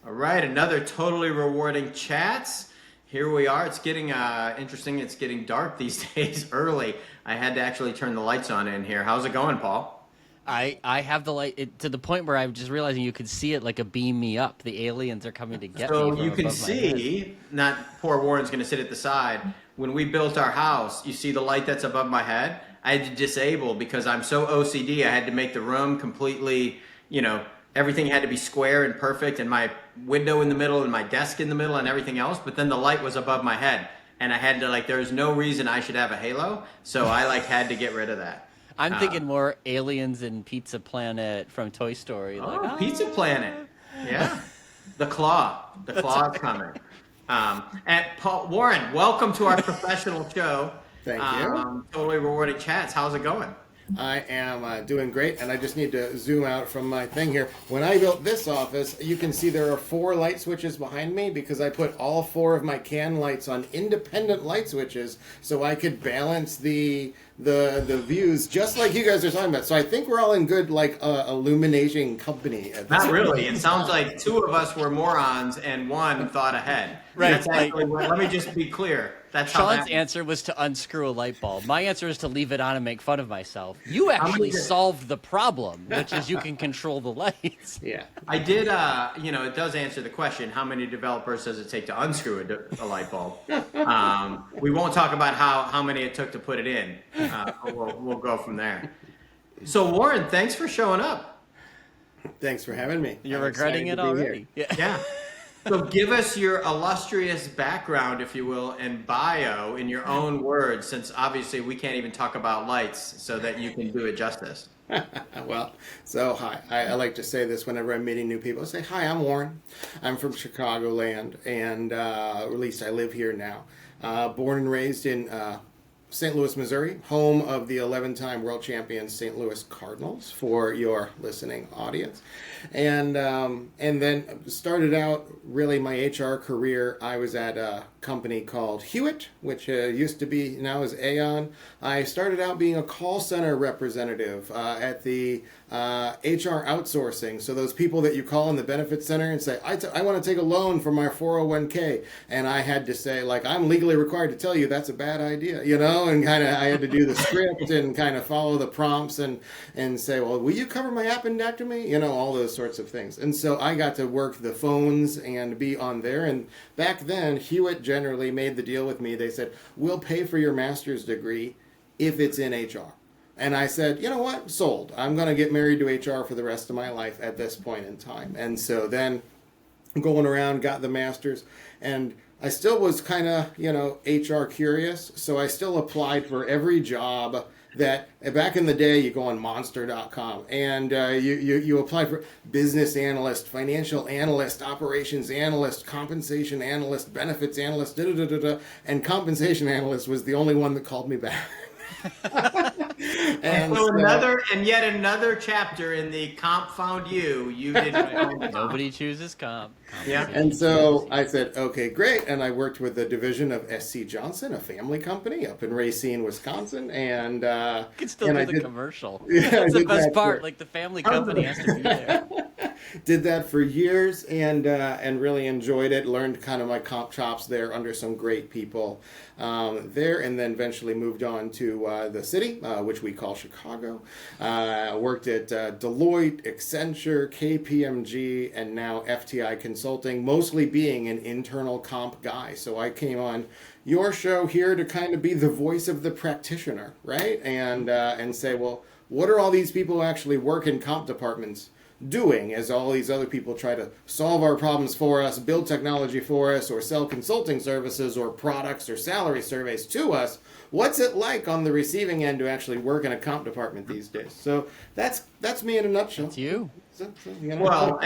All right, another totally rewarding chats. Here we are. It's getting interesting. It's getting dark these days early. I had to actually turn the lights on in here. How's it going, Paul? I have the light to the point where I'm just realizing you could see it like a beam me up. The aliens are coming to get me So from you can above my head. see, not poor Warren's going to sit at the side. When we built our house, you see the light that's above my head? I had to disable because I'm so OCD. I had to make the room completely, everything had to be square and perfect, and my window in the middle and my desk in the middle and everything else. But then the light was above my head. And I had to, there's no reason I should have a halo. So I, had to get rid of that. I'm Uh, thinking more aliens and Pizza Planet from Toy Story. Like, oh, Pizza Planet. Yeah. The claw. The that's claw's right. coming. And Paul Warren, welcome to our professional show. Thank you. Totally rewarding chats. How's it going? I am doing great, and I just need to zoom out from my thing here. When I built this office, you can see there are 4 light switches behind me because I put all 4 of my can lights on independent light switches so I could balance the views just like you guys are talking about. So I think we're all in good illuminating company at this Not really. point. It sounds like 2 of us were morons and 1 thought ahead. Right, That's actually, let me just be clear. That's how Sean's that. answer was to unscrew a light bulb. My answer is to leave it on and make fun of myself. You How many actually did- solved the problem, which is you can control the lights. Yeah. I did, it does answer the question, how many developers does it take to unscrew a light bulb? We won't talk about how many it took to put it in. We'll go from there. So Warren, thanks for showing up. Thanks for having me. You're I'm regretting excited it to be here. already. Yeah. Yeah. So give us your illustrious background, if you will, and bio in your own words, since obviously we can't even talk about lights so that you can do it justice. Well, so hi. I like to say this whenever I'm meeting new people. I say, hi, I'm Warren. I'm from Chicagoland, and at least I live here now. Born and raised in St. Louis, Missouri, home of the 11-time world champion St. Louis Cardinals for your listening audience. And then started out really my HR career. I was at a company called Hewitt, which used to be, now is Aon. I started out being a call center representative at the HR outsourcing. So those people that you call in the benefits center and say, I want to take a loan for my 401k. And I had to say, I'm legally required to tell you that's a bad idea, and kind of I had to do the script and kind of follow the prompts and say, well, will you cover my appendectomy? All those sorts of things. And so I got to work the phones and be on there. And back then, Hewitt generally made the deal with me. They said, we'll pay for your master's degree if it's in HR. And I said, you know what? Sold. I'm going to get married to HR for the rest of my life at this point in time. And so then going around, got the master's, and I still was kind of, HR curious. So I still applied for every job that back in the day you go on monster.com and you apply for business analyst, financial analyst, operations analyst, compensation analyst, benefits analyst, and compensation analyst was the only one that called me back. And so yet another chapter in the comp found you. You didn't find the comp. Nobody chooses comp. Yeah. And so I said, okay, great. And I worked with the division of SC Johnson, a family company up in Racine, Wisconsin. And You can still do the commercial. Yeah, That's the did best that part. for- The family company has to be there. Did that for years and really enjoyed it. Learned kind of my comp chops there under some great people there, and then eventually moved on to the city, which we call Chicago. Worked at Deloitte, Accenture, KPMG, and now FTI Consulting, mostly being an internal comp guy. So I came on your show here to kind of be the voice of the practitioner, right? And say, well, what are all these people who actually work in comp departments doing as all these other people try to solve our problems for us, build technology for us, or sell consulting services or products or salary surveys to us? What's it like on the receiving end to actually work in a comp department these days? So that's me in a nutshell. It's you. Well,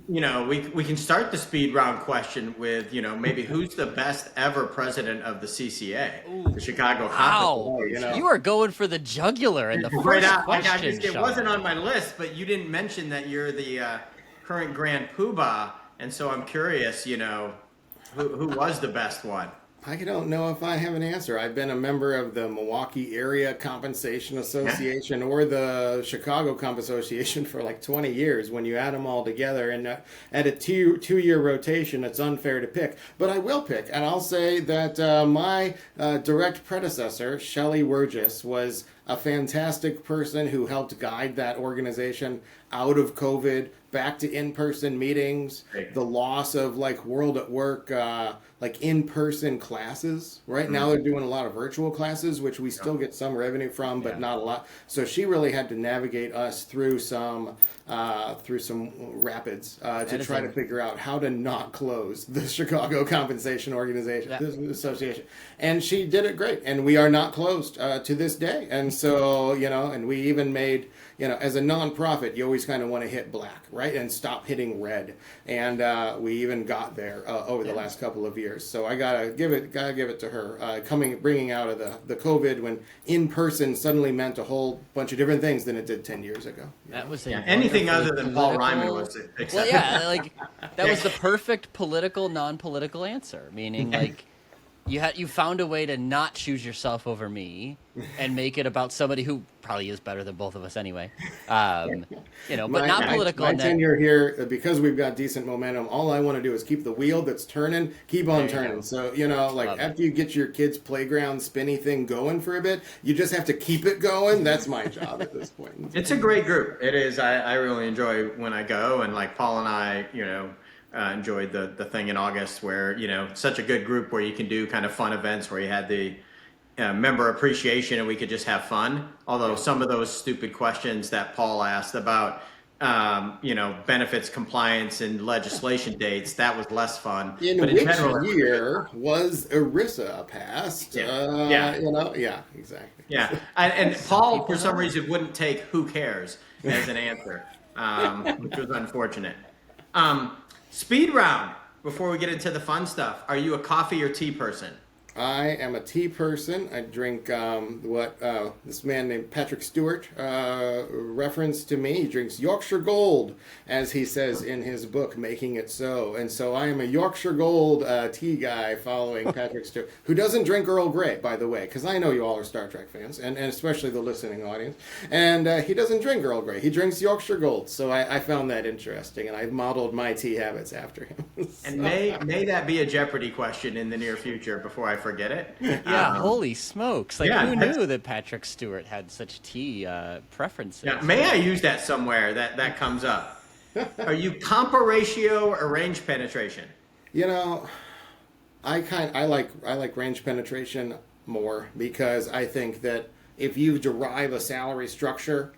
we can start the speed round question with, maybe who's the best ever president of the CCA, the Chicago Wow. Conference. You are going for the jugular in the first Right out. question, It Sean. wasn't on my list, but you didn't mention that you're the current Grand Poobah, and so I'm curious, who was the best one? I don't know if I have an answer. I've been a member of the Milwaukee Area Compensation Association or the Chicago Comp Association for like 20 years. When you add them all together, and at a two-year rotation, it's unfair to pick. But I will pick, and I'll say that my direct predecessor, Shelley Wurgis, was a fantastic person who helped guide that organization out of COVID, back to in-person meetings, the loss of like World at Work, like in-person classes. Right now they're doing a lot of virtual classes, which we still get some revenue from, but not a lot. So she really had to navigate us through some rapids to try to figure out how to not close the Chicago Compensation Organization Association. And she did it great. And we are not closed to this day. And so, and we even made, as a nonprofit, you always kind of want to hit black, right? And stop hitting red. And we even got there over the last couple of years. So I gotta give it to her. Bringing out of the COVID when in person suddenly meant a whole bunch of different things than it did 10 years ago. That was anything other than Paul Ryman was acceptable. Well, yeah, like that was the perfect political, non-political answer. Meaning, like you found a way to not choose yourself over me and make it about somebody who probably is better than both of us anyway. But not political. My tenure here, because we've got decent momentum, all I want to do is keep the wheel that's turning, keep on turning. So, after you get your kids' playground spinny thing going for a bit, you just have to keep it going. That's my job at this point. It's a great group. It is. I really enjoy when I go, and like Paul and I, enjoyed the thing in August where, such a good group where you can do kind of fun events where you had the member appreciation and we could just have fun. Although some of those stupid questions that Paul asked about, benefits compliance and legislation dates, that was less fun. In but which general, year was ERISA passed? Yeah, exactly. Yeah, and Paul, for some reason, wouldn't take "who cares" as an answer, which was unfortunate. Speed round. Before we get into the fun stuff, are you a coffee or tea person? I am a tea person. I drink what this man named Patrick Stewart referenced to me. He drinks Yorkshire Gold, as he says in his book, Making It So. And so I am a Yorkshire Gold tea guy following Patrick Stewart, who doesn't drink Earl Grey, by the way, because I know you all are Star Trek fans, and especially the listening audience. And he doesn't drink Earl Grey. He drinks Yorkshire Gold. So I found that interesting, and I've modeled my tea habits after him. And may that be a Jeopardy question in the near future before I forget it. Yeah, holy smokes. Like, who knew that Patrick Stewart had such tea preferences? Yeah, may I use that somewhere that comes up? Are you compa ratio or range penetration? I like range penetration more because I think that if you derive a salary structure,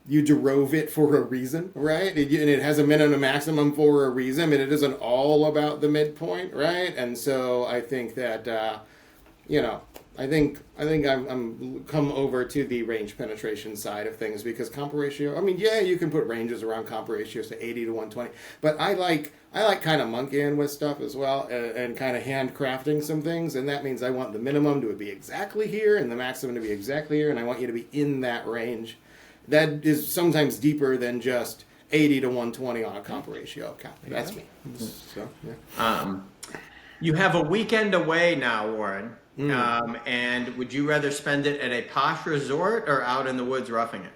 you drove it for a reason, right? And it has a minimum and maximum for a reason, and it isn't all about the midpoint, right? And so I think that, I think I'm come over to the range penetration side of things because comp ratio. You can put ranges around comp ratios to 80 to 120, but I like kind of monkeying with stuff as well and kind of handcrafting some things, and that means I want the minimum to be exactly here and the maximum to be exactly here, and I want you to be in that range. That is sometimes deeper than just 80 to 120 on a comp ratio count. That's me. So, yeah. You have a weekend away now, Warren. And would you rather spend it at a posh resort or out in the woods roughing it?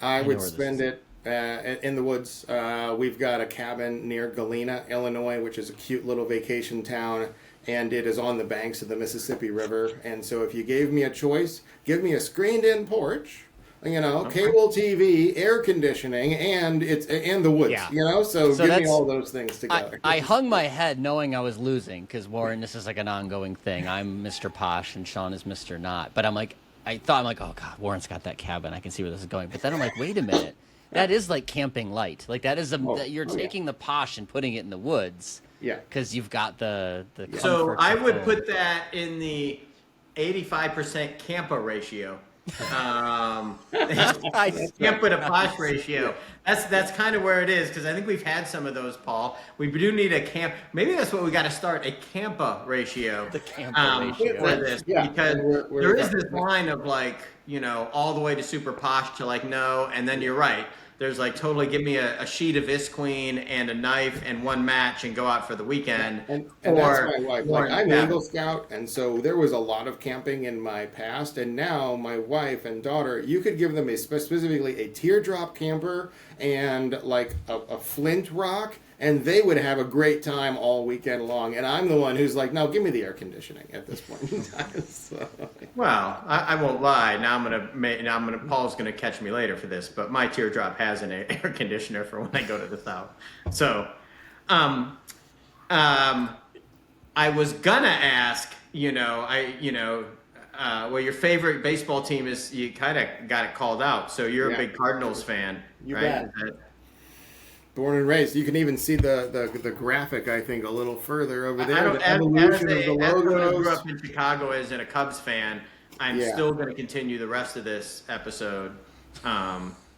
I would spend it in the woods. We've got a cabin near Galena, Illinois, which is a cute little vacation town, and it is on the banks of the Mississippi River. And so if you gave me a choice, give me a screened-in porch, cable TV, air conditioning, and the woods. Yeah. So give me all those things together. I hung my head knowing I was losing because Warren, this is like an ongoing thing. I'm Mr. Posh and Sean is Mr. Not. But I'm like, oh God, Warren's got that cabin. I can see where this is going. But then I'm like, wait a minute, that is like camping light. Like that is you're taking the posh and putting it in the woods. Yeah. Because you've got the. So I would put that in the 85% Campa ratio. Camp with a posh ratio. That's kind of where it is because I think we've had some of those, Paul. We do need a camp. Maybe that's what we got to start, a Campa ratio. The Campa ratio for this because there is this line of like all the way to super posh to like no, and then you're right. there's like totally give me a sheet of Isqueen and a knife and one match and go out for the weekend. And that's my wife. Like, I'm yeah. Eagle Scout, and so there was a lot of camping in my past. And now my wife and daughter, you could give them specifically a teardrop camper and like a flint rock, and they would have a great time all weekend long. And I'm the one who's like, no, give me the air conditioning at this point in time. So. Well, I won't lie. Now Paul's gonna catch me later for this, but my teardrop has an air conditioner for when I go to the south. So, I was gonna ask, well, your favorite baseball team is, you kind of got it called out. So you're a big Cardinals fan, You right? bet. Born and raised. You can even see the graphic, I think, a little further over there. The evolution of the As someone who logos. grew up in Chicago as a Cubs fan, I'm still going to continue the rest of this episode,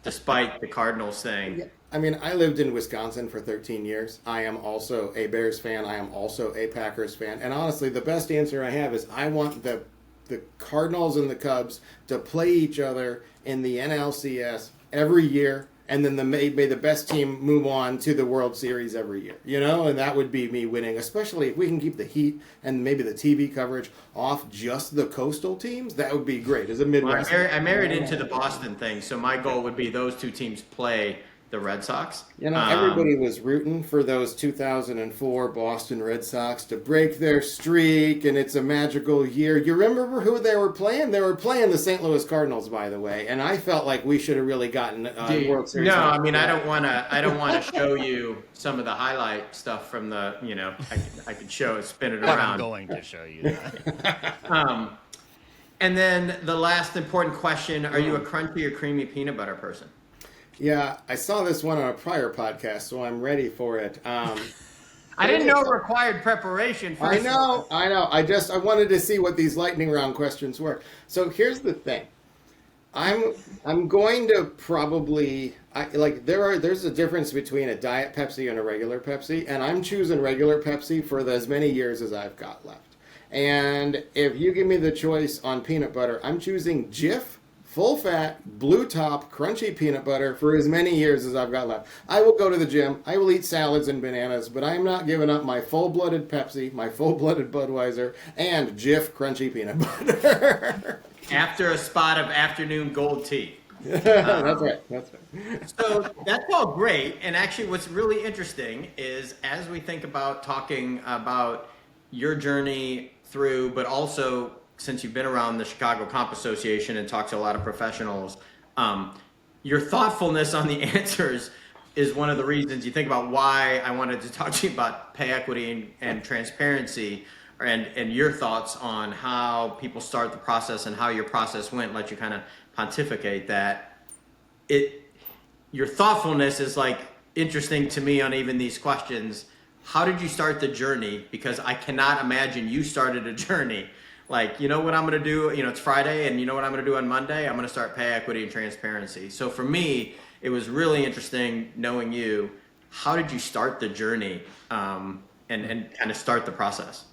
despite the Cardinals thing. Yeah. I mean, I lived in Wisconsin for 13 years. I am also a Bears fan. I am also a Packers fan. And honestly, the best answer I have is I want the Cardinals and the Cubs to play each other in the NLCS every year, and then may the best team move on to the World Series every year, and that would be me winning, especially if we can keep the heat and maybe the TV coverage off just the coastal teams. That would be great as a Midwest. Well, I married into the Boston thing, so my goal would be those two teams play the Red Sox. Everybody was rooting for those 2004 Boston Red Sox to break their streak, and it's a magical year. You remember who they were playing? They were playing the St. Louis Cardinals, by the way, and I felt like we should have really gotten World Series. No, I mean, I don't want to show you some of the highlight stuff from the, I could spin it around. I'm going to show you that. And then the last important question: are you a crunchy or creamy peanut butter person? Yeah, I saw this one on a prior podcast, so I'm ready for it. I didn't know it required preparation. I know. I wanted to see what these lightning round questions were. So here's the thing. I'm going to probably there's a difference between a Diet Pepsi and a regular Pepsi, and I'm choosing regular Pepsi for as many years as I've got left. And if you give me the choice on peanut butter, I'm choosing Jif full fat, blue top, crunchy peanut butter for as many years as I've got left. I will go to the gym, I will eat salads and bananas, but I am not giving up my full-blooded Pepsi, my full-blooded Budweiser, and Jif crunchy peanut butter. After a spot of afternoon gold tea. That's right. So that's all great. And actually what's really interesting is, as we think about talking about your journey through, but also since you've been around the Chicago Comp Association and talked to a lot of professionals, your thoughtfulness on the answers is one of the reasons you think about why I wanted to talk to you about pay equity and transparency, and your thoughts on how people start the process and how your process went. Let you kind of pontificate that. Your thoughtfulness is like interesting to me on even these questions. How did you start the journey? Because I cannot imagine you started a journey like, you know what I'm going to do? It's Friday, and you know what I'm going to do on Monday? I'm going to start pay equity and transparency. So for me, it was really interesting knowing you. How did you start the journey and kind of start the process?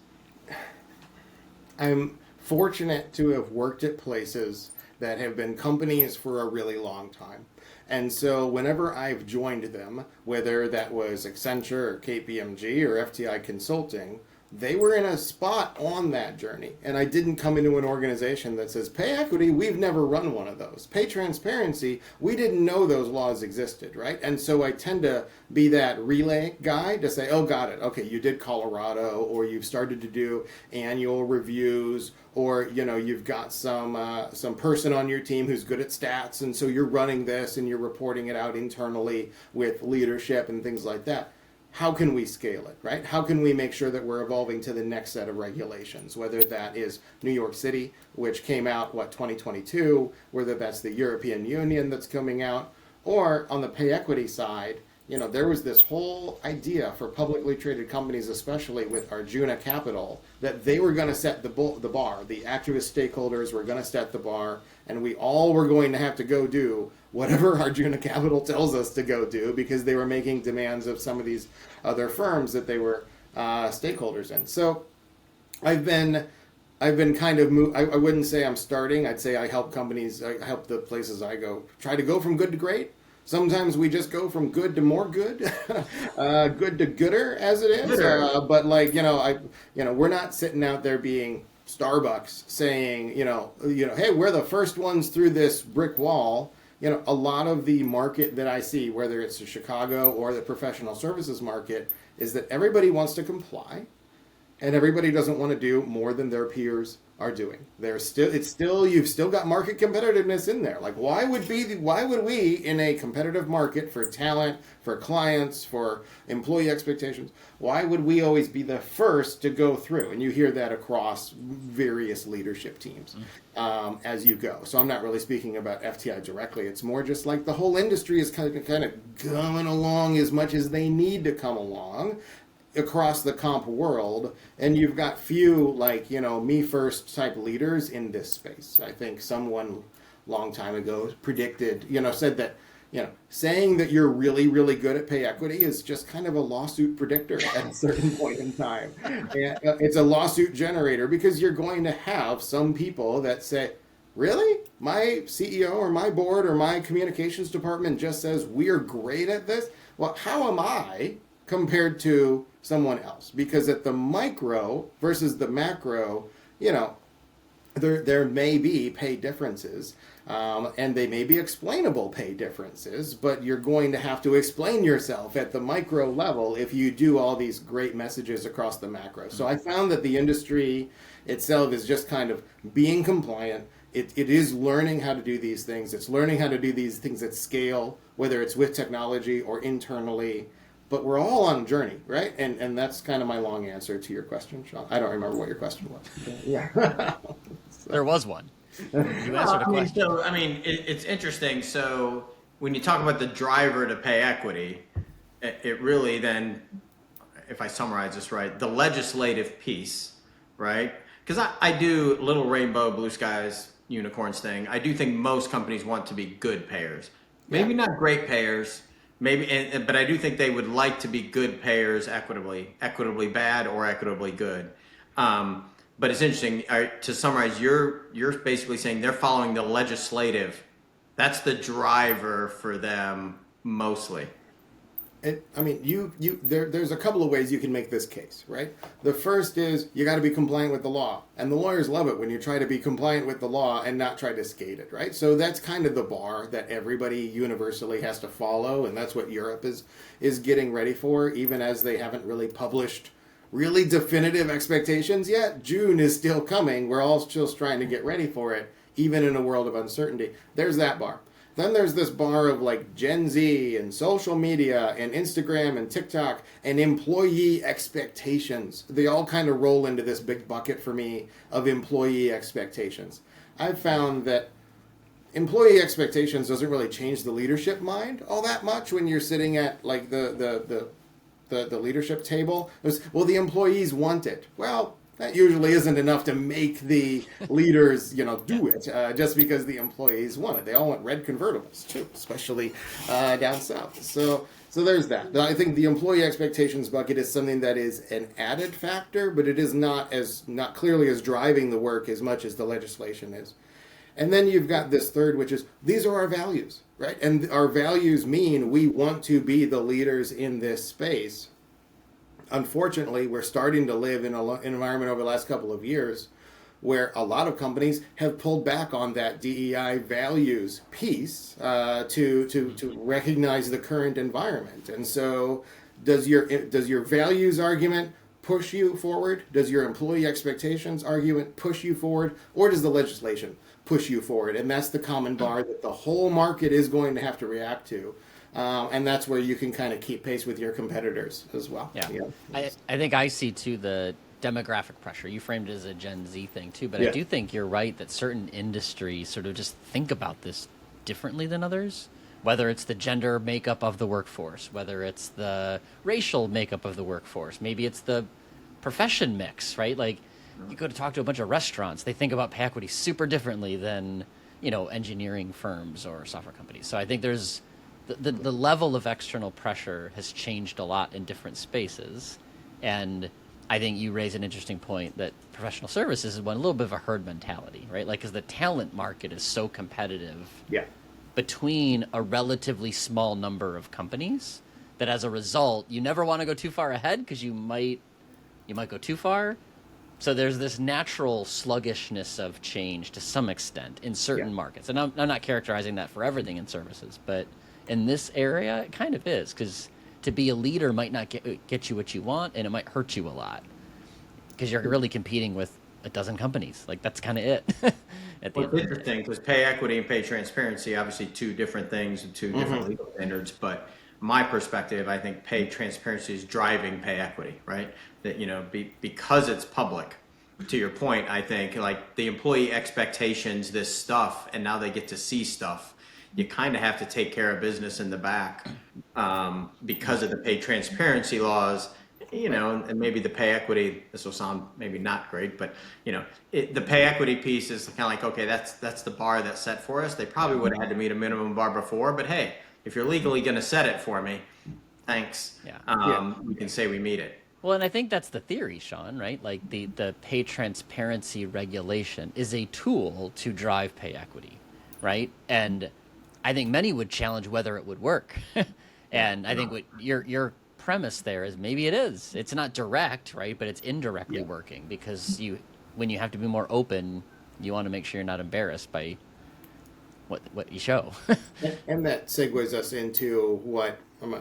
I'm fortunate to have worked at places that have been companies for a really long time. And so whenever I've joined them, whether that was Accenture or KPMG or FTI Consulting, they were in a spot on that journey. And I didn't come into an organization that says, pay equity, we've never run one of those. Pay transparency, we didn't know those laws existed, right? And so I tend to be that relay guy to say, oh, got it. Okay, you did Colorado, or you've started to do annual reviews, or, you've got some person on your team who's good at stats, and so you're running this and you're reporting it out internally with leadership and things like that. How can we scale it, right? How can we make sure that we're evolving to the next set of regulations, whether that is New York City, which came out, 2022, whether that's the European Union that's coming out, or on the pay equity side, there was this whole idea for publicly traded companies, especially with Arjuna Capital, that they were going to set the bar. The activist stakeholders were going to set the bar, and we all were going to have to go do whatever Arjuna Capital tells us to go do, because they were making demands of some of these other firms that they were stakeholders in. So I've been kind of I wouldn't say I'm starting. I'd say I help companies, I help the places I go, try to go from good to great. Sometimes we just go from good to more good, good to gooder, as it is. Gooder. But like we're not sitting out there being Starbucks saying, hey, we're the first ones through this brick wall. A lot of the market that I see, whether it's the Chicago or the professional services market, is that everybody wants to comply, and everybody doesn't want to do more than their peers are doing. You've still got market competitiveness in there. Like, why would we in a competitive market for talent, for clients, for employee expectations, why would we always be the first to go through? And you hear that across various leadership teams as you go. So I'm not really speaking about FTI directly. It's more just like the whole industry is kind of coming along as much as they need to come along across the comp world, and you've got few me first type leaders in this space. I think someone long time ago predicted, said that saying that you're really, really good at pay equity is just kind of a lawsuit predictor at a certain point in time. And it's a lawsuit generator, because you're going to have some people that say, really? My CEO or my board or my communications department just says we're great at this? Well, how am I compared to someone else? Because at the micro versus the macro, there may be pay differences, and they may be explainable pay differences, but you're going to have to explain yourself at the micro level if you do all these great messages across the macro. So I found that the industry itself is just kind of being compliant. It is learning how to do these things. It's learning how to do these things at scale, whether it's with technology or internally. But we're all on a journey, right? And that's kind of my long answer to your question, Sean. I don't remember what your question was. Yeah. There was one. You answered a question. It's interesting. So when you talk about the driver to pay equity, it really then, if I summarize this right, the legislative piece, right? Because I do little rainbow, blue skies, unicorns thing. I do think most companies want to be good payers. Maybe not great payers. But I do think they would like to be good payers equitably bad or equitably good. But it's interesting. To summarize, you're basically saying they're following the legislative. That's the driver for them mostly. There's a couple of ways you can make this case, right? The first is you got to be compliant with the law, and the lawyers love it when you try to be compliant with the law and not try to skate it, right? So that's kind of the bar that everybody universally has to follow, and that's what Europe is getting ready for, even as they haven't really published really definitive expectations yet. June is still coming. We're all still trying to get ready for it, even in a world of uncertainty. There's that bar. Then there's this bar of like Gen Z and social media and Instagram and TikTok and employee expectations. They all kind of roll into this big bucket for me of employee expectations. I've found that employee expectations doesn't really change the leadership mind all that much when you're sitting at like the leadership table. Well, the employees want it. Well, that usually isn't enough to make the leaders, do it just because the employees want it. They all want red convertibles too, especially down south. So there's that. I think the employee expectations bucket is something that is an added factor, but it is not clearly as driving the work as much as the legislation is. And then you've got this third, which is these are our values, right? And our values mean we want to be the leaders in this space. Unfortunately, we're starting to live in an environment over the last couple of years where a lot of companies have pulled back on that DEI values piece to recognize the current environment. And so does your values argument push you forward? Does your employee expectations argument push you forward? Or does the legislation push you forward? And that's the common bar that the whole market is going to have to react to. And that's where you can kind of keep pace with your competitors as well. Yeah. I think I see, too, the demographic pressure. You framed it as a Gen Z thing, too. But I do think you're right that certain industries sort of just think about this differently than others, whether it's the gender makeup of the workforce, whether it's the racial makeup of the workforce. Maybe it's the profession mix, right? Like, you go to talk to a bunch of restaurants. They think about pay equity super differently than, engineering firms or software companies. So I think there's the level of external pressure has changed a lot in different spaces. And I think you raise an interesting point that professional services is a little bit of a herd mentality, right? Like, because the talent market is so competitive. Yeah. between a relatively small number of companies, that as a result, you never want to go too far ahead because you might go too far. So there's this natural sluggishness of change to some extent in certain markets. And I'm not characterizing that for everything in services, but in this area, it kind of is, because to be a leader might not get you what you want, and it might hurt you a lot because you're really competing with a dozen companies. Like, that's kind of it. Well, it's interesting because pay equity and pay transparency, obviously two different things and two different legal standards. But my perspective, I think pay transparency is driving pay equity, right? That, because it's public. To your point, I think like the employee expectations, this stuff, and now they get to see stuff. You kind of have to take care of business in the back because of the pay transparency laws. And maybe the pay equity, this will sound maybe not great, but the pay equity piece is kind of like, okay, that's the bar that's set for us. They probably would have had to meet a minimum bar before, but hey, if you're legally going to set it for me, thanks. We can say we meet it. Well, and I think that's the theory, Sean, right? Like the pay transparency regulation is a tool to drive pay equity, right? And I think many would challenge whether it would work. And I think what your premise there is maybe it is. It's not direct, right? But it's indirectly working because when you have to be more open, you want to make sure you're not embarrassed by what you show. And that segues us into what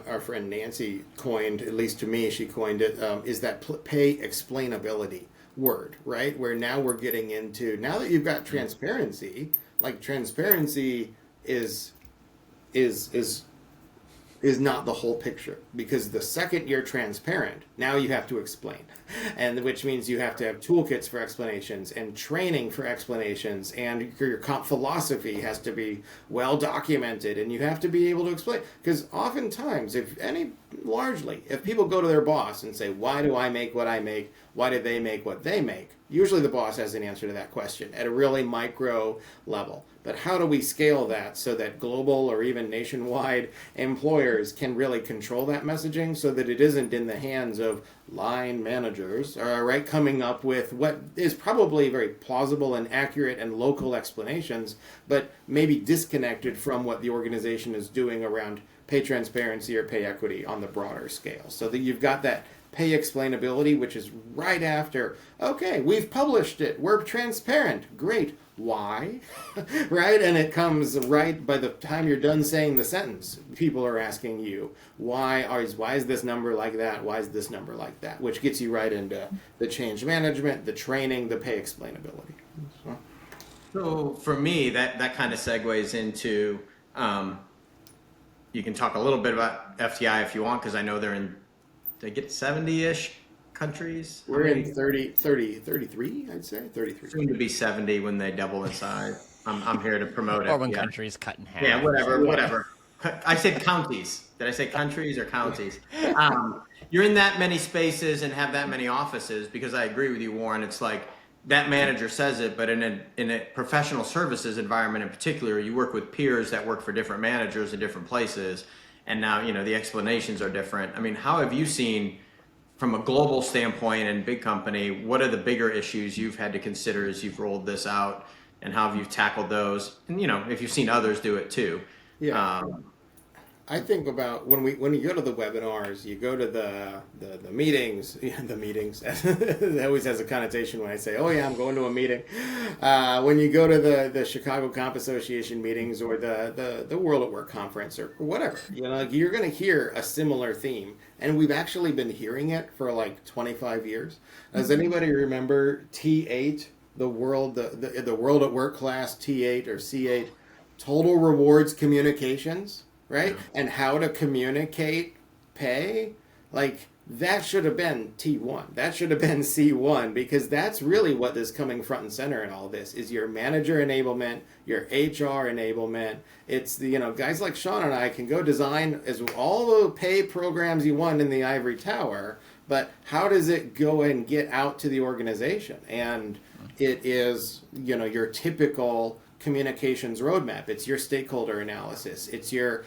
our friend Nancy coined, at least to me, she coined it, is that pay explainability word, right? Where now we're getting into, now that you've got transparency, like transparency is not the whole picture, because the second you're transparent, now you have to explain, and which means you have to have toolkits for explanations and training for explanations, and your comp philosophy has to be well documented, and you have to be able to explain, because oftentimes, if people go to their boss and say, why do I make what I make, why do they make what they make, usually the boss has an answer to that question at a really micro level. But how do we scale that so that global or even nationwide employers can really control that messaging so that it isn't in the hands of line managers, right, coming up with what is probably very plausible and accurate and local explanations, but maybe disconnected from what the organization is doing around pay transparency or pay equity on the broader scale. So that you've got that pay explainability, which is right after, okay, we've published it, we're transparent, great. Why? Right? And it comes right by the time you're done saying the sentence. People are asking you, why is this number like that? Why is this number like that? Which gets you right into the change management, the training, the pay explainability. So for me, that kind of segues into, you can talk a little bit about FTI if you want, because I know they get 70-ish countries. We're in 33, I'd say, 33. Soon to be 70 when they double in size. I'm here to promote it. Or when countries cut in half. Yeah, whatever. I said counties. Did I say countries or counties? You're in that many spaces and have that many offices, because I agree with you, Warren. It's like that manager says it, but in a professional services environment in particular, you work with peers that work for different managers in different places. And now, the explanations are different. I mean, how have you seen, from a global standpoint and big company, what are the bigger issues you've had to consider as you've rolled this out, and how have you tackled those? And if you've seen others do it too. Yeah. I think about when you go to the webinars, you go to the meetings. The meetings. It always has a connotation when I say, "Oh yeah, I'm going to a meeting." When you go to the Chicago Comp Association meetings or the World at Work conference or whatever, you're going to hear a similar theme, and we've actually been hearing it for like 25 years. Does anybody remember T8, the World at Work class, T8 or C8, Total Rewards Communications? Right? And how to communicate pay, like that should have been T1. That should have been C1, because that's really what is coming front and center in all this is your manager enablement, your HR enablement. It's guys like Sean and I can go design all the pay programs you want in the ivory tower, but how does it go and get out to the organization? And it is, your typical communications roadmap. It's your stakeholder analysis. It's your,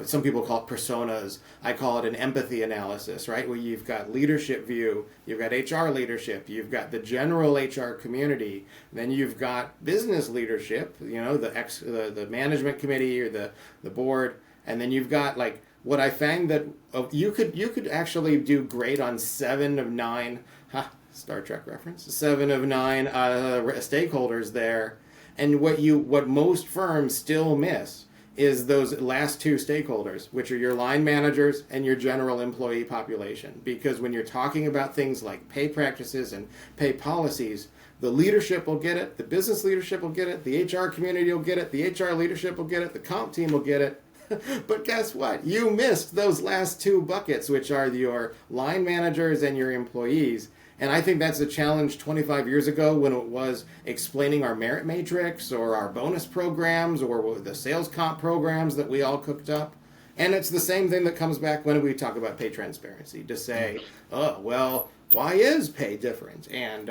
some people call it personas. I call it an empathy analysis, right? Where you've got leadership view, you've got HR leadership, you've got the general HR community, then you've got business leadership, the management committee or the board, and then you've got like what I found that you could actually do great on 7 of 9, Star Trek reference, 7 of 9 stakeholders there. And what most firms still miss is those last 2 stakeholders, which are your line managers and your general employee population. Because when you're talking about things like pay practices and pay policies, the leadership will get it, the business leadership will get it, the HR community will get it, the HR leadership will get it, the comp team will get it. But guess what? You missed those last 2 buckets, which are your line managers and your employees. And I think that's a challenge 25 years ago when it was explaining our merit matrix or our bonus programs or the sales comp programs that we all cooked up. And it's the same thing that comes back when we talk about pay transparency to say, oh, well, why is pay different? And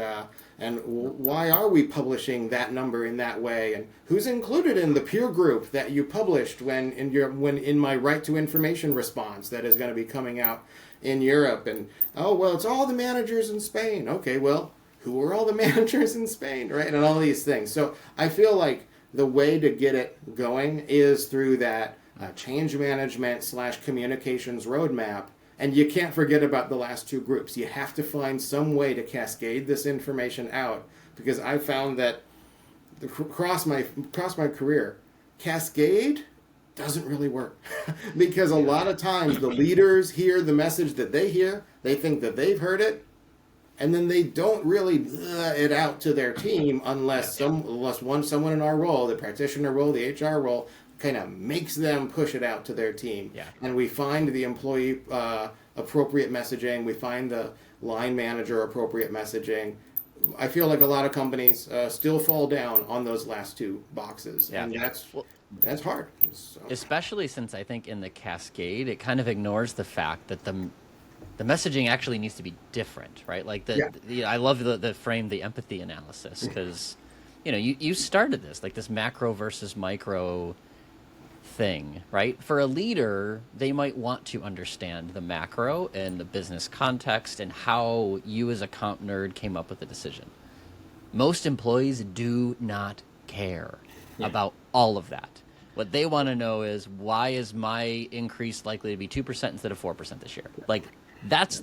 why are we publishing that number in that way? And who's included in the peer group that you published when in my right to information response that is going to be coming out in Europe? And oh, well, it's all the managers in Spain. Okay, well, who are all the managers in Spain, right? And all these things. So I feel like the way to get it going is through that change management / communications roadmap. And you can't forget about the last 2 groups. You have to find some way to cascade this information out, because I found that across my career, cascade doesn't really work. Because a lot of times the leaders hear the message that they hear, they think that they've heard it, and then they don't really it out to their team unless someone in our role, the practitioner role, the HR role, kind of makes them push it out to their team. Yeah. And we find the employee appropriate messaging, we find the line manager appropriate messaging. I feel like a lot of companies still fall down on those last 2 boxes. Yeah. And that's hard. So. Especially since I think in the cascade, it kind of ignores the fact that the messaging actually needs to be different, right? Like I love the frame, the empathy analysis, because you started this, like this macro versus micro thing, right? For a leader, they might want to understand the macro and the business context and how you as a comp nerd came up with the decision. Most employees do not care about all of that. What they want to know is, why is my increase likely to be 2% instead of 4% this year? Like, that's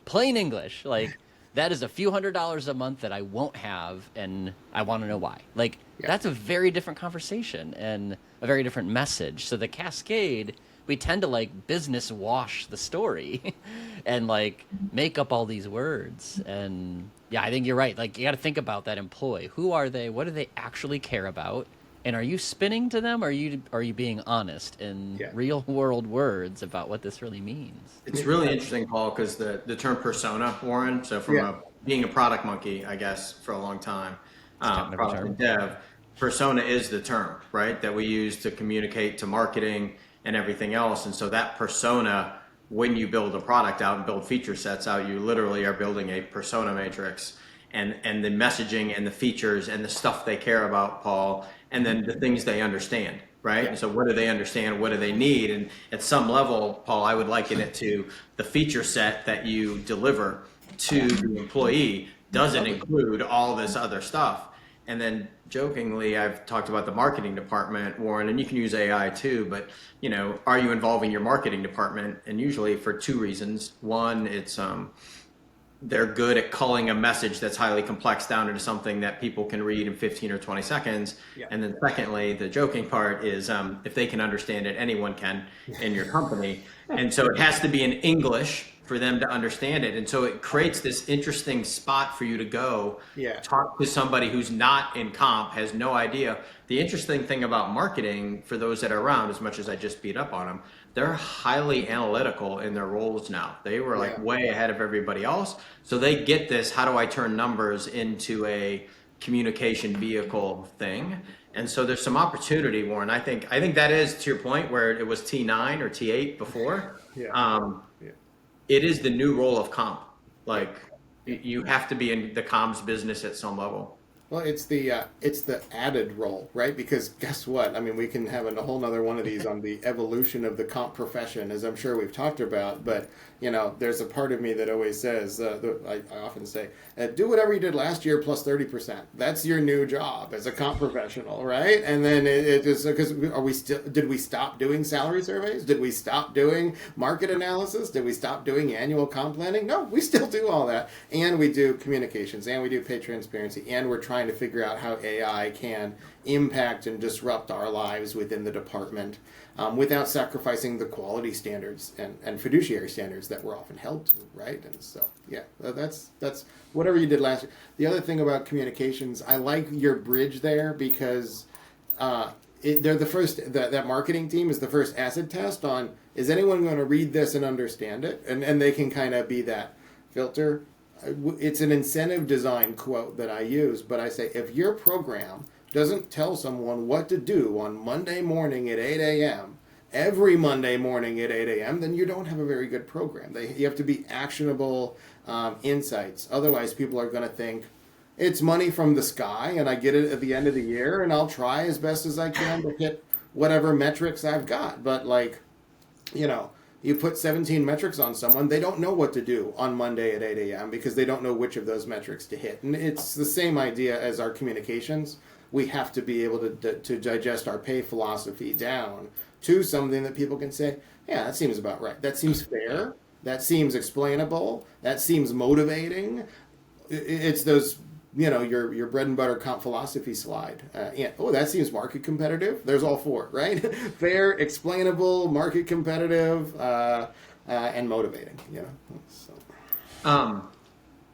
plain English. Like, that is a few $100s a month that I won't have, and I want to know why. Like, that's a very different conversation and a very different message. So the cascade, we tend to like business wash the story and like make up all these words. And yeah, I think you're right. Like, you got to think about that employee. Who are they? What do they actually care about? And are you spinning to them? Or are you being honest in real world words about what this really means? It's really interesting, Paul, because the term persona, Warren, so from being a product monkey, I guess, for a long time, product and dev, persona is the term, right, that we use to communicate to marketing and everything else. And so that persona, when you build a product out and build feature sets out, you literally are building a persona matrix, and the messaging and the features and the stuff they care about, Paul, and then the things they understand, right? And so what do they understand? What do they need? And at some level, Paul, I would liken it to the feature set that you deliver to the employee doesn't include all this other stuff. And then jokingly, I've talked about the marketing department, Warren, and you can use AI too, but are you involving your marketing department? And usually for 2 reasons. One, it's they're good at culling a message that's highly complex down into something that people can read in 15 or 20 seconds. And then secondly, the joking part is if they can understand it, anyone can in your company. And so it has to be in English for them to understand it. And so it creates this interesting spot for you to go talk to somebody who's not in comp, has no idea. The interesting thing about marketing, for those that are around, as much as I just beat up on them, they're highly analytical in their roles now. They were like way ahead of everybody else. So they get this, how do I turn numbers into a communication vehicle thing? And so there's some opportunity, Warren. I think that is, to your point, where it was T9 or T8 before. It is the new role of comp. Like, you have to be in the comms business at some level. Well, it's the added role, right? Because guess what? I mean, we can have a whole nother one of these on the evolution of the comp profession, as I'm sure we've talked about. But there's a part of me that always says, I often say, do whatever you did last year plus 30%. That's your new job as a comp professional, right? And then it just because did we stop doing salary surveys? Did we stop doing market analysis? Did we stop doing annual comp planning? No, we still do all that, and we do communications, and we do pay transparency, and we're trying to figure out how AI can impact and disrupt our lives within the department without sacrificing the quality standards and fiduciary standards that we're often held to, right? And so, yeah, that's whatever you did last year. The other thing about communications, I like your bridge there because they're the first, that marketing team is the first acid test on, is anyone going to read this and understand it? And they can kind of be that filter. It's an incentive design quote that I use, but I say, if your program doesn't tell someone what to do on Monday morning at 8 a.m., every Monday morning at 8 a.m., then you don't have a very good program. You have to be actionable insights. Otherwise, people are going to think, it's money from the sky, and I get it at the end of the year, and I'll try as best as I can to hit whatever metrics I've got. But, you put 17 metrics on someone, they don't know what to do on Monday at 8 a.m. because they don't know which of those metrics to hit. And it's the same idea as our communications. We have to be able to digest our pay philosophy down to something that people can say, yeah, that seems about right. That seems fair. That seems explainable. That seems motivating. It's those, your bread and butter comp philosophy slide. That seems market competitive. There's all four, right? Fair, explainable, market competitive, and motivating.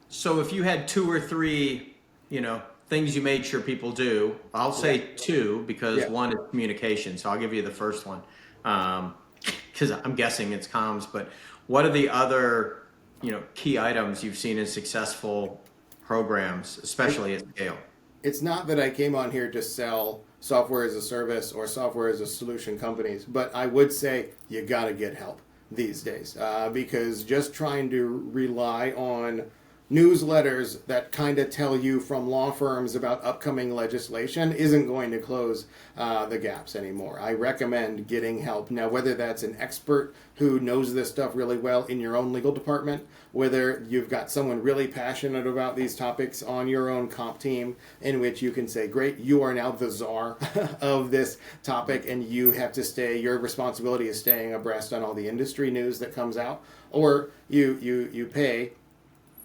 So if you had two or three, things you made sure people do, I'll say two because one is communication. So I'll give you the first one because I'm guessing it's comms. But what are the other, key items you've seen in successful programs, especially at scale? It's not that I came on here to sell software as a service or software as a solution companies, but I would say you got to get help these days because just trying to rely on newsletters that kind of tell you from law firms about upcoming legislation isn't going to close the gaps anymore. I recommend getting help. Now, whether that's an expert who knows this stuff really well in your own legal department, whether you've got someone really passionate about these topics on your own comp team in which you can say, great, you are now the czar of this topic and you have to your responsibility is staying abreast on all the industry news that comes out, or you pay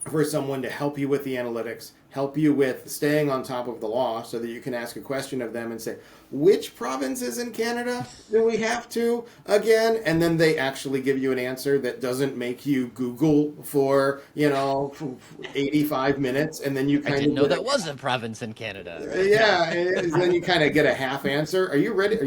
for someone to help you with the analytics, help you with staying on top of the law so that you can ask a question of them and say, which provinces in Canada do we have to again? And then they actually give you an answer that doesn't make you Google for, 85 minutes. And then you kind I of didn't know that was a province in Canada. Yeah, and then you kind of get a half answer. Are you ready?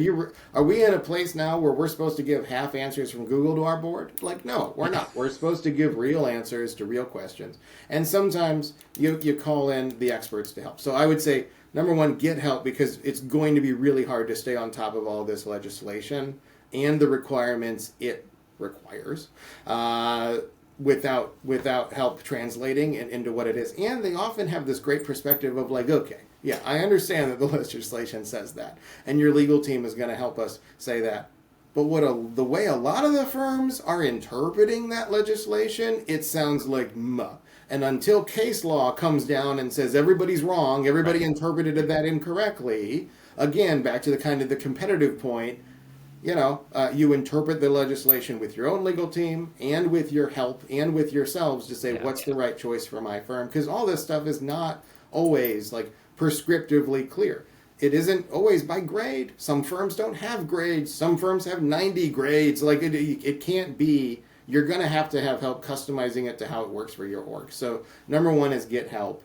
Are we in a place now where we're supposed to give half answers from Google to our board? Like, no, we're not. We're supposed to give real answers to real questions. And sometimes you call in the experts to help. So I would say, number one, get help because it's going to be really hard to stay on top of all this legislation and the requirements it requires without help translating it into what it is. And they often have this great perspective of like, okay, yeah, I understand that the legislation says that, and your legal team is going to help us say that. But the way a lot of the firms are interpreting that legislation, it sounds like muh. And until case law comes down and says everybody's wrong, everybody interpreted that incorrectly, again, back to the competitive point, you interpret the legislation with your own legal team and with your help and with yourselves to say what's the right choice for my firm. Because all this stuff is not always prescriptively clear. It isn't always by grade. Some firms don't have grades. Some firms have 90 grades. It can't be. You're going to have help customizing it to how it works for your org. So number one is get help.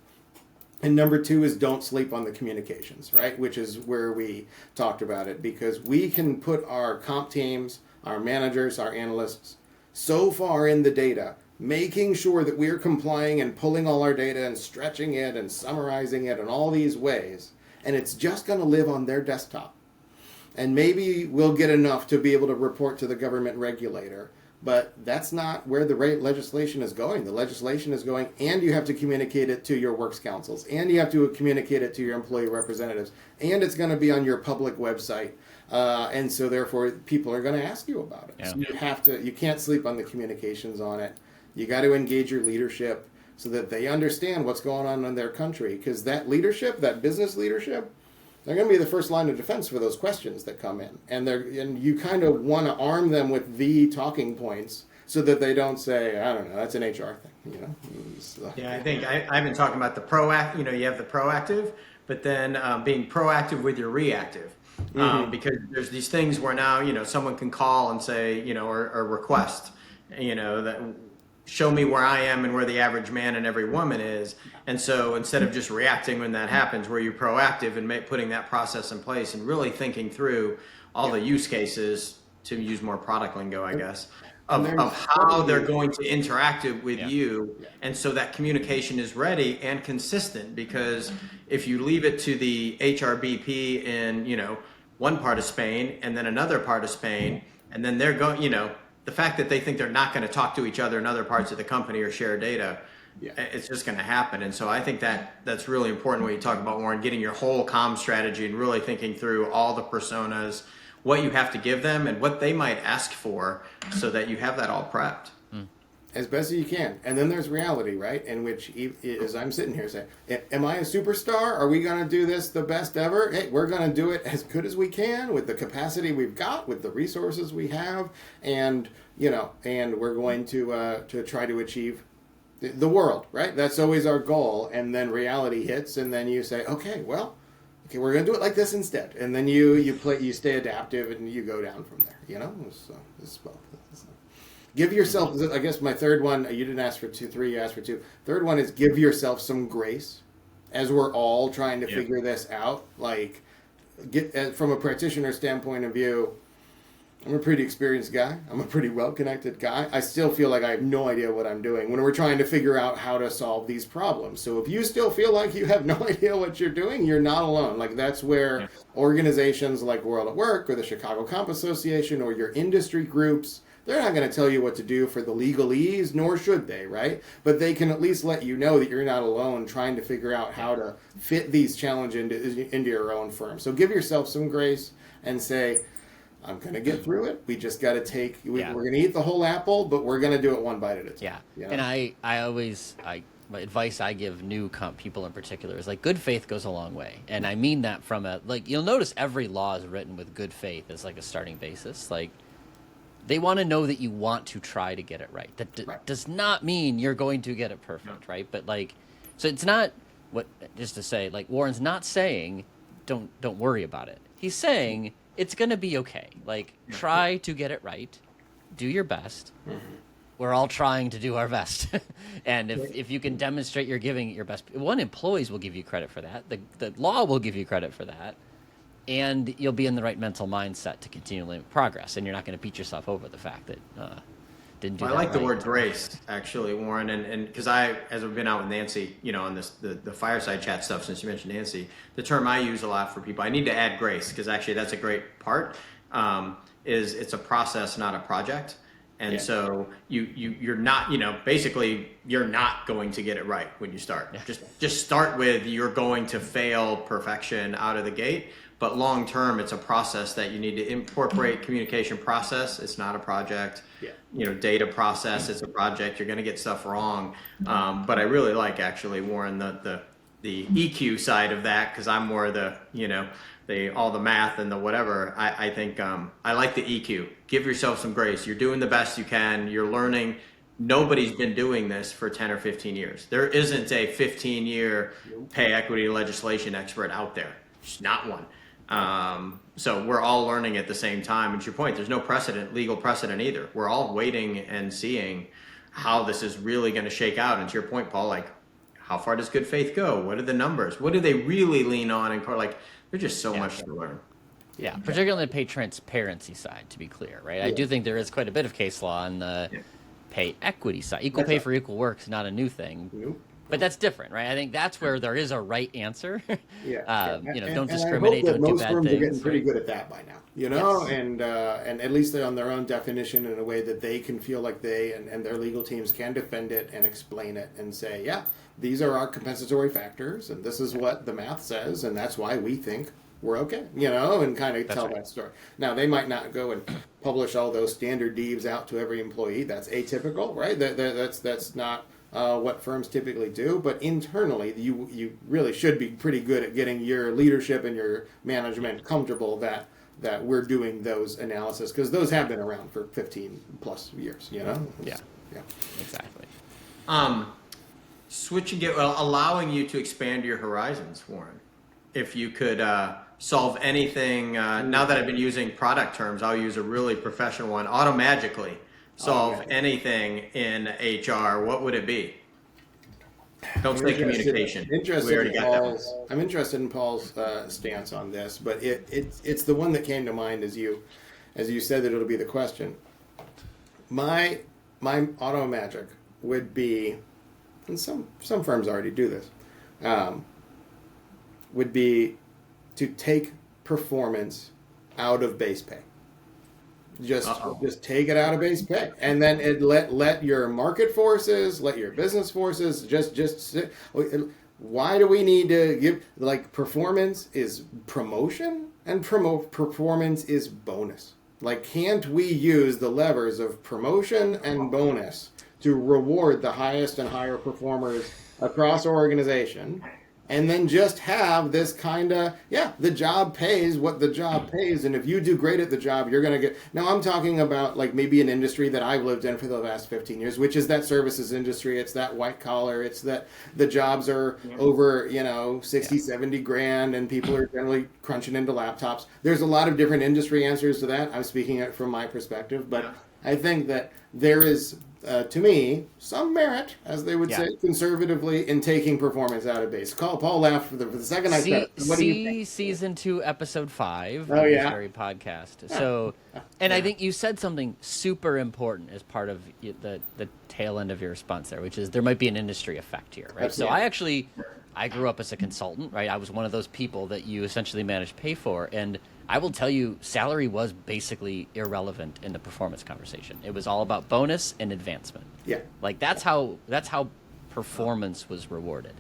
And number two is don't sleep on the communications, right? Which is where we talked about it, because we can put our comp teams, our managers, our analysts so far in the data, making sure that we're complying and pulling all our data and stretching it and summarizing it in all these ways. And it's just going to live on their desktop. And maybe we'll get enough to be able to report to the government regulator. But that's not where the legislation is going. The legislation is going, and you have to communicate it to your works councils, and you have to communicate it to your employee representatives, and it's going to be on your public website. And so therefore people are going to ask you about it. Yeah. So you can't sleep on the communications on it. You got to engage your leadership so that they understand what's going on in their country. Because that leadership, that business leadership, they're going to be the first line of defense for those questions that come in. And you kind of want to arm them with the talking points so that they don't say, I don't know, that's an HR thing, you know? So. Yeah, I think I've been talking about the proactive, you have the proactive, but then being proactive with your reactive. Because there's these things where now, someone can call and say, or request, that show me where I am and where the average man and every woman is. And so instead of just reacting when that happens, where you're proactive and putting that process in place and really thinking through all the use cases, to use more product lingo, I guess, of how they're going to interact with you. And so that communication is ready and consistent, because if you leave it to the HRBP in, one part of Spain and then another part of Spain, and then they're going, the fact that they think they're not going to talk to each other in other parts of the company or share data, it's just going to happen. And so I think that's really important when you talk about, Warren, getting your whole comm strategy and really thinking through all the personas, what you have to give them and what they might ask for, so that you have that all prepped. As best as you can. And then there's reality, right? In which, as I'm sitting here saying, am I a superstar? Are we going to do this the best ever? Hey, we're going to do it as good as we can with the capacity we've got, with the resources we have. And, and we're going to try to achieve the world, right? That's always our goal. And then reality hits, and then you say, okay, we're going to do it like this instead. And then you stay adaptive and you go down from there, So this is both. Give yourself, I guess my third one, you didn't ask for three, you asked for two. Third one is give yourself some grace as we're all trying to figure this out. Like, from a practitioner standpoint of view, I'm a pretty experienced guy. I'm a pretty well-connected guy. I still feel like I have no idea what I'm doing when we're trying to figure out how to solve these problems. So if you still feel like you have no idea what you're doing, you're not alone. Like, that's where organizations like World at Work or the Chicago Comp Association or your industry groups, they're not going to tell you what to do for the legalese, nor should they, right? But they can at least let you know that you're not alone trying to figure out how to fit these challenges into your own firm. So give yourself some grace and say, I'm going to get through it. We just got to we're going to eat the whole apple, but we're going to do it one bite at a time. Yeah. And I always, my advice I give new people in particular is, like, good faith goes a long way. And I mean that from you'll notice every law is written with good faith as like a starting basis. Like, they want to know that you want to try to get it right. That does not mean you're going to get it perfect, right? But so it's not just to say, like, Warren's not saying don't worry about it. He's saying it's going to be okay. Like, try to get it right. Do your best. We're all trying to do our best. And if you can demonstrate you're giving it your best, employees will give you credit for that. The law will give you credit for that. And you'll be in the right mental mindset to continually make progress, and you're not going to beat yourself over the fact that didn't do that. I like right. the word grace, actually, Warren, and because as I've been out with Nancy, on the fireside chat stuff, since you mentioned Nancy, the term I use a lot for people, I need to add grace, because actually that's a great part. Is it's a process, not a project. And so you're not, basically you're not going to get it right when you start. Yeah. Just start with, you're going to fail perfection out of the gate. But long term, it's a process that you need to incorporate. Communication process. It's not a project. Data process. It's a project. You're going to get stuff wrong. But I really like, actually, Warren, the EQ side of that, because I'm more all the math and the whatever. I think I like the EQ. Give yourself some grace. You're doing the best you can. You're learning. Nobody's been doing this for 10 or 15 years. There isn't a 15-year pay equity legislation expert out there. There's not one. So we're all learning at the same time. And to your point, there's no legal precedent either. We're all waiting and seeing how this is really going to shake out. And to your point, Paul, like, how far does good faith go? What are the numbers? What do they really lean on? And there's just so much to learn. Yeah, particularly the pay transparency side, to be clear, right? Yeah. I do think there is quite a bit of case law on the pay equity side. Equal pay for equal work is not a new thing. Nope. But that's different, right? I think that's where there is a right answer. Yeah, Don't and I hope discriminate, that don't do most bad firms are getting things, pretty right? good at that by now, you know, Yes. and at least they're on their own definition in a way that they can feel like they and their legal teams can defend it and explain it and say, yeah, these are our compensatory factors, and this is what the math says, and that's why we think we're okay, you know, and kind of That's tell right. that story. Now, they might not go and publish all those standard deeds out to every employee. That's atypical, right? That's not what firms typically do. But internally, you really should be pretty good at getting your leadership and your management comfortable that we're doing those analysis, because those have been around for 15 plus years, you know? Yeah, Yeah. exactly. Switching it, well, allowing you to expand your horizons, Warren. If you could solve anything, now that I've been using product terms, I'll use a really professional one. Automagically solve anything in HR. What would it be? Don't say communication. We already got that one. I'm interested in Paul's stance on this, but it's the one that came to mind as you said that it'll be the question. My auto magic would be, and some firms already do this, would be to take performance out of base pay. Just take it out of base pay, and then let your market forces, let your business forces just sit. Why do we need to give, like, performance is promotion and performance is bonus? Like, can't we use the levers of promotion and bonus to reward the highest and higher performers across our organization? And then just have this kind of, yeah, the job pays what the job pays. And if you do great at the job, you're going to get. Now, I'm talking about like maybe an industry that I've lived in for the last 15 years, which is that services industry. It's that white collar. It's that the jobs are over, 60, 70 grand, and people are generally crunching into laptops. There's a lot of different industry answers to that. I'm speaking it from my perspective. But I think that there is, to me, some merit, as they would say conservatively, in taking performance out of base. Paul laughed for the second I said it. What do you think? Season 2, episode 5 Oh, of this yeah? very podcast. So, and I think you said something super important as part of the tail end of your response there, which is there might be an industry effect here, right? So I grew up as a consultant, right? I was one of those people that you essentially managed pay for, and I will tell you, salary was basically irrelevant in the performance conversation. It was all about bonus and advancement. Yeah. Like that's how performance was rewarded.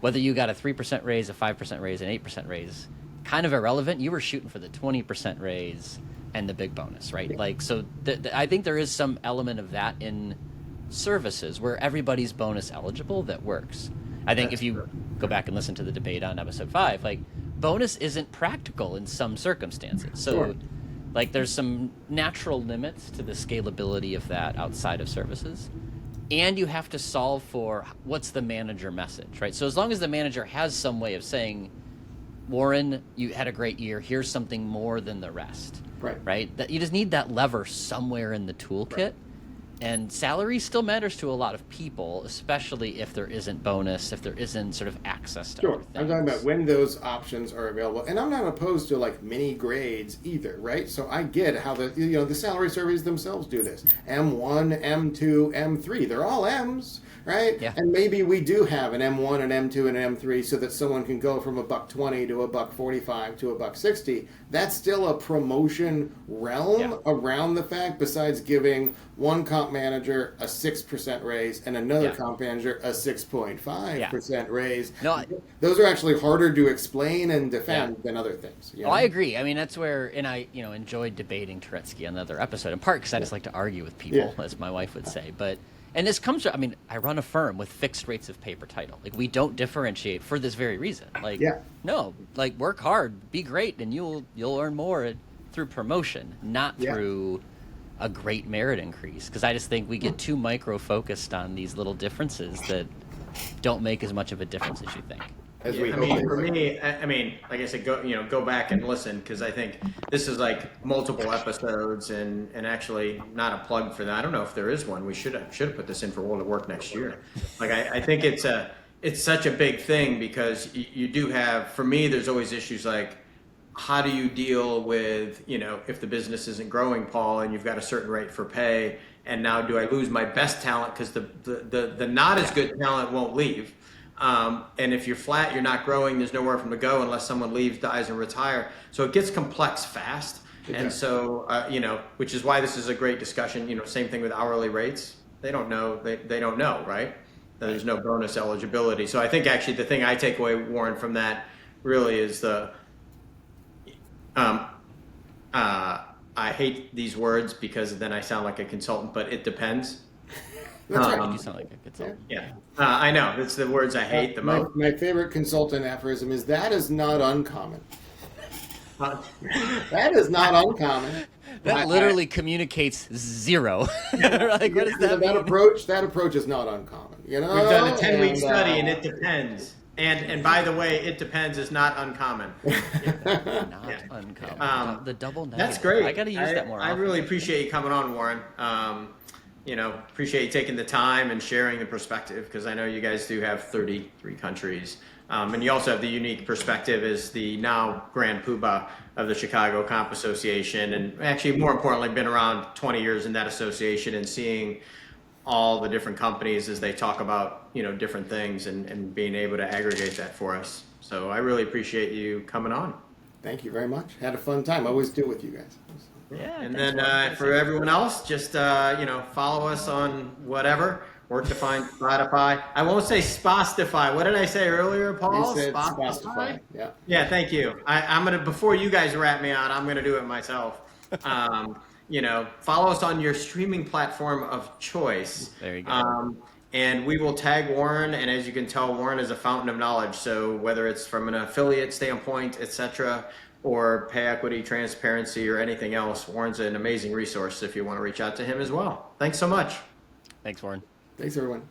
Whether you got a 3% raise, a 5% raise, an 8% raise, kind of irrelevant. You were shooting for the 20% raise and the big bonus, right? Like, so I think there is some element of that in services where everybody's bonus eligible that works. I think if you go back and listen to the debate on episode 5, like, bonus isn't practical in some circumstances. So, like, there's some natural limits to the scalability of that outside of services. And you have to solve for what's the manager message, right? So as long as the manager has some way of saying, Warren, you had a great year, here's something more than the rest, right? That you just need that lever somewhere in the toolkit. Right. And salary still matters to a lot of people, especially if there isn't bonus, if there isn't sort of access to other things. I'm talking about when those options are available. And I'm not opposed to like mini grades either, right? So I get how the salary surveys themselves do this. M1, M2, M3. They're all M's, right? Yeah. And maybe we do have an M1, an M2, and an M3 so that someone can go from $120 to $145 to $160. That's still a promotion realm around the fact, besides giving one comp manager a 6% raise and another comp manager a 6.5% raise. No, those are actually harder to explain and defend than other things. You know? I agree. I mean, that's where, and I enjoyed debating Turetsky on another episode, in part because I just like to argue with people, as my wife would say. But and this comes to, I run a firm with fixed rates of pay per title. Like, we don't differentiate for this very reason. Like, no, like, work hard, be great, and you'll earn more through promotion, not through a great merit increase. Because I just think we get too micro-focused on these little differences that don't make as much of a difference as you think. For me, like I said, go back and listen, because I think this is like multiple episodes, and actually not a plug for that. I don't know if there is one. We should have put this in for World of Work next year. Like, I think it's such a big thing, because you do have, for me, there's always issues like, how do you deal with, if the business isn't growing, Paul, and you've got a certain rate for pay, and now do I lose my best talent because the not as good talent won't leave? And if you're flat, you're not growing. There's nowhere for them to go unless someone leaves, dies, and retire. So it gets complex fast. And so, which is why this is a great discussion. Same thing with hourly rates. They don't know. They don't know, right? There's no bonus eligibility. So I think actually the thing I take away, Warren, from that really is I hate these words because then I sound like a consultant, but it depends. That's right. You sound like a consultant. Yeah, I know. It's the words I hate the most. My favorite consultant aphorism is that is not uncommon. That is not uncommon. That literally communicates zero. Like, what does that mean? That approach is not uncommon. We've done a 10-week study, and it depends. And by the way, it depends is not uncommon. Not uncommon. The double negative. That's great. I got to use that more often. I really appreciate you coming on, Warren. Appreciate you taking the time and sharing the perspective, because I know you guys do have 33 countries. And you also have the unique perspective as the now Grand Poobah of the Chicago Comp Association, and actually more importantly been around 20 years in that association and seeing all the different companies as they talk about different things and being able to aggregate that for us. So I really appreciate you coming on. Thank you very much. Had a fun time. I always do with you guys. Yeah. And then for everyone else, just follow us on whatever. Work to find Spotify. I won't say Spotify. What did I say earlier, Paul? You said Spotify. Yeah. Yeah, thank you. I'm gonna, before you guys rat me out, I'm gonna do it myself. Follow us on your streaming platform of choice. There you go. And we will tag Warren, and as you can tell, Warren is a fountain of knowledge. So whether it's from an affiliate standpoint, etc., or pay equity, transparency, or anything else, Warren's an amazing resource if you want to reach out to him as well. Thanks so much. Thanks, Warren. Thanks, everyone.